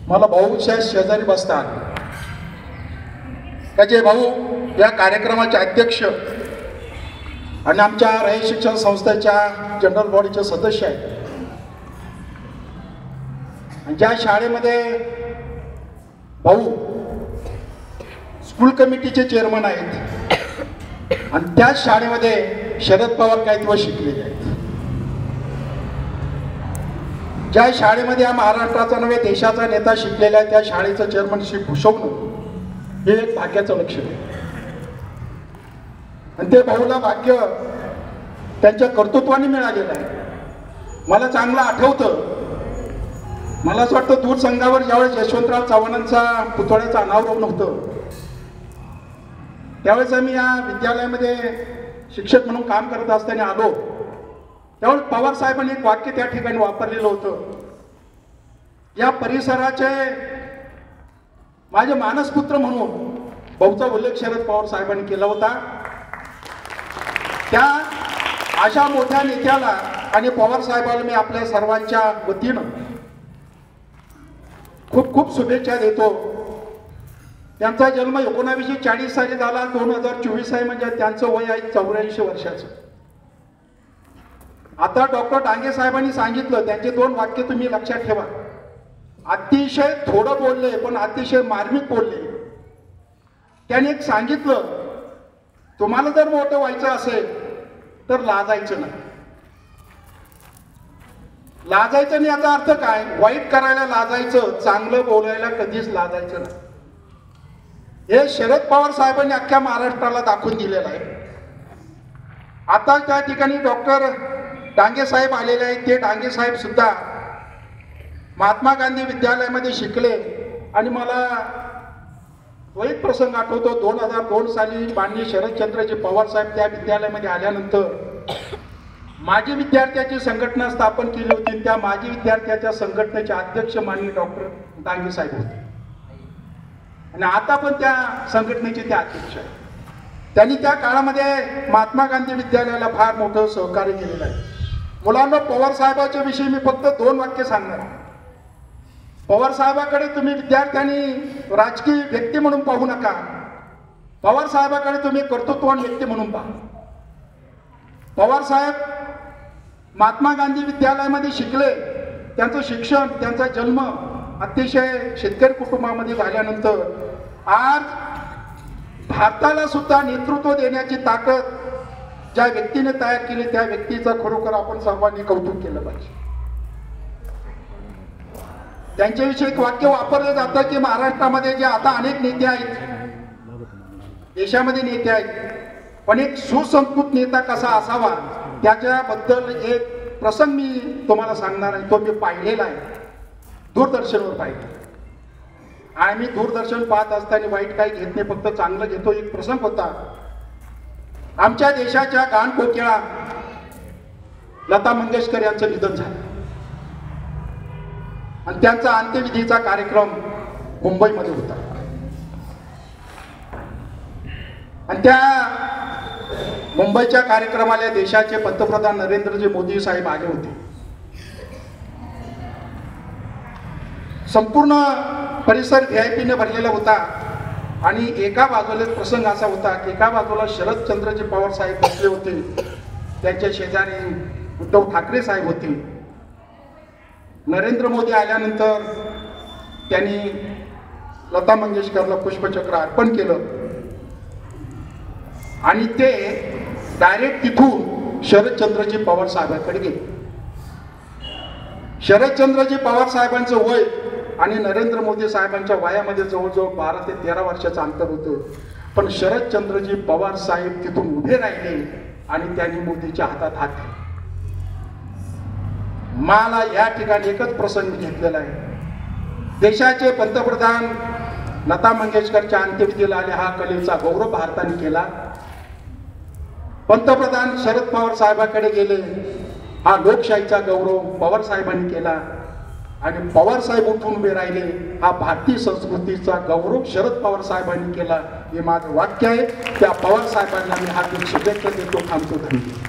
मला भाऊच्या शेजारी बसतात त्याचे भाऊ या कार्यक्रमाचे अध्यक्ष आणि आमच्या रयत शिक्षण संस्थेच्या जनरल बॉडीचे सदस्य आहेत. ज्या शाळेमध्ये भाऊ स्कूल कमिटीचे चेअरमन आहेत आणि त्याच शाळेमध्ये शरद पवार काही दिवस शिकलेले आहेत. ज्या शाळेमध्ये हा महाराष्ट्राचा नव्हे देशाचा नेता शिकलेला आहे त्या शाळेचं चेअरमनशिप भूषवणं हे एक भाग्याचं लक्षण आहे. आणि ते भाऊला भाग्य त्यांच्या कर्तृत्वाने मिळालेलं आहे. मला चांगलं आठवतं, मला असं वाटतं दूरसंघावर ज्यावेळेस यशवंतराव चव्हाणांचा पुतळ्याचं अनावरण होतं त्यावेळेस आम्ही या विद्यालयामध्ये शिक्षक म्हणून काम करत असताना आलो. त्यावेळेस पवार साहेबांनी एक वाक्य त्या ठिकाणी वापरलेलं होतं. या परिसराचे माझे मानसपुत्र म्हणून भाऊचा उल्लेख शरद पवार साहेबांनी केला होता. त्या अशा मोठ्या नेत्याला आणि पवार साहेबांना मी आपल्या सर्वांच्या वतीनं खूप खूप शुभेच्छा देतो. त्यांचा जन्म 1940 साली झाला. 2024 आहे म्हणजे त्यांचं वय आहे 84 वर्षाचं. आता डॉक्टर डांगे साहेबांनी सांगितलं, त्यांचे 2 वाक्य तुम्ही लक्षात ठेवा. अतिशय थोडं बोलले पण अतिशय मार्मिक बोलले. त्यांनी एक सांगितलं, तुम्हाला जर मोठं व्हायचं असेल तर लाजायचं नाही. लाजायचं नाही याचा अर्थ काय? वाईट करायला लाजायचं, चांगलं बोलायला कधीच लाजायचं नाही. हे शरद पवार साहेबांनी अख्ख्या महाराष्ट्राला दाखवून दिलेलं आहे. आता त्या ठिकाणी डॉक्टर डांगे साहेब आलेले आहेत. ते डांगे साहेब सुद्धा महात्मा गांधी विद्यालयामध्ये शिकले आणि मला तो एक प्रसंग आठवतो. 2002 साली माननीय शरदचंद्रजी पवार साहेब त्या विद्यालयामध्ये आल्यानंतर माजी विद्यार्थ्याची संघटना स्थापन केली होती. त्या माजी विद्यार्थ्याच्या संघटनेचे अध्यक्ष माननीय डॉक्टर डांगे साहेब होते आणि आता पण त्या संघटनेचे ते अध्यक्ष आहेत. त्यांनी त्या काळामध्ये महात्मा गांधी विद्यालयाला फार मोठं सहकार्य केलेलं आहे. मुलांना पवार साहेबांच्या विषयी मी फक्त 2 वाक्य सांगणार. पवार साहेबाकडे तुम्ही विद्यार्थ्यांनी राजकीय व्यक्ती म्हणून पाहू नका. पवार साहेबाकडे तुम्ही कर्तृत्ववान व्यक्ती म्हणून पहा. पवार साहेब महात्मा गांधी विद्यालयामध्ये शिकले. त्यांचं शिक्षण, त्यांचा जन्म अतिशय शेतकरी कुटुंबामध्ये झाल्यानंतर आज भारताला सुद्धा नेतृत्व देण्याची ताकद ज्या व्यक्तीने तयार केली त्या व्यक्तीचं खरोखर आपण सर्वांनी कौतुक केलं पाहिजे. त्यांच्याविषयी एक वाक्य वापरलं जातं की महाराष्ट्रामध्ये जे आता अनेक नेते आहेत, देशामध्ये नेते आहेत, पण एक सुसंस्कृत नेता कसा असावा त्याच्याबद्दल एक प्रसंग मी तुम्हाला सांगणार आहे. तो मी पाहिलेला आहे, दूरदर्शनवर पाहिजे. आणि मी दूरदर्शन पाहत असताना वाईट काही घेत नाही, फक्त चांगलं घेतो. एक प्रसंग होता. आमच्या देशाच्या गानकोकिळा लता मंगेशकर यांचं निधन झालं आणि त्यांचा अंत्यविधीचा कार्यक्रम मुंबईमध्ये होता. आणि त्या मुंबईच्या कार्यक्रमाला देशाचे पंतप्रधान नरेंद्रजी मोदी साहेब आले होते. संपूर्ण परिसर व्हीआयपीने भरलेला होता आणि एका बाजूला प्रसंग असा होता की एका बाजूला शरदचंद्रजी पवार साहेब बसले होते, त्यांच्या शेजारी उद्धव ठाकरे साहेब होते. नरेंद्र मोदी आल्यानंतर त्यांनी लता मंगेशकरला पुष्पचक्र अर्पण केलं आणि ते डायरेक्ट तिथून शरदचंद्रजी पवार साहेबांकडे गेले. शरदचंद्रजी पवार साहेबांचं वय आणि नरेंद्र मोदी साहेबांच्या वयामध्ये जवळजवळ 12 ते 13 वर्षाचं अंतर होतं. पण शरदचंद्रजी पवार साहेब तिथून उभे राहिले आणि त्यांनी मोदीच्या हातात हात दिले. मला या ठिकाणी एकच प्रसंग घेतलेला आहे. देशाचे पंतप्रधान लता मंगेशकरच्या अंत्यविधीला आले. हा कलेचा गौरव भारताने केला. पंतप्रधान शरद पवार साहेबांकडे गेले. हा लोकशाहीचा गौरव पवार साहेबांनी केला आणि पवार साहेब उठून उभे राहिले. हा भारतीय संस्कृतीचा गौरव शरद पवार साहेबांनी केला. हे माझं वाक्य आहे. त्या पवार साहेबांना मी हार्दिक शुभेच्छा देतो. थांबतो. धन्यवाद.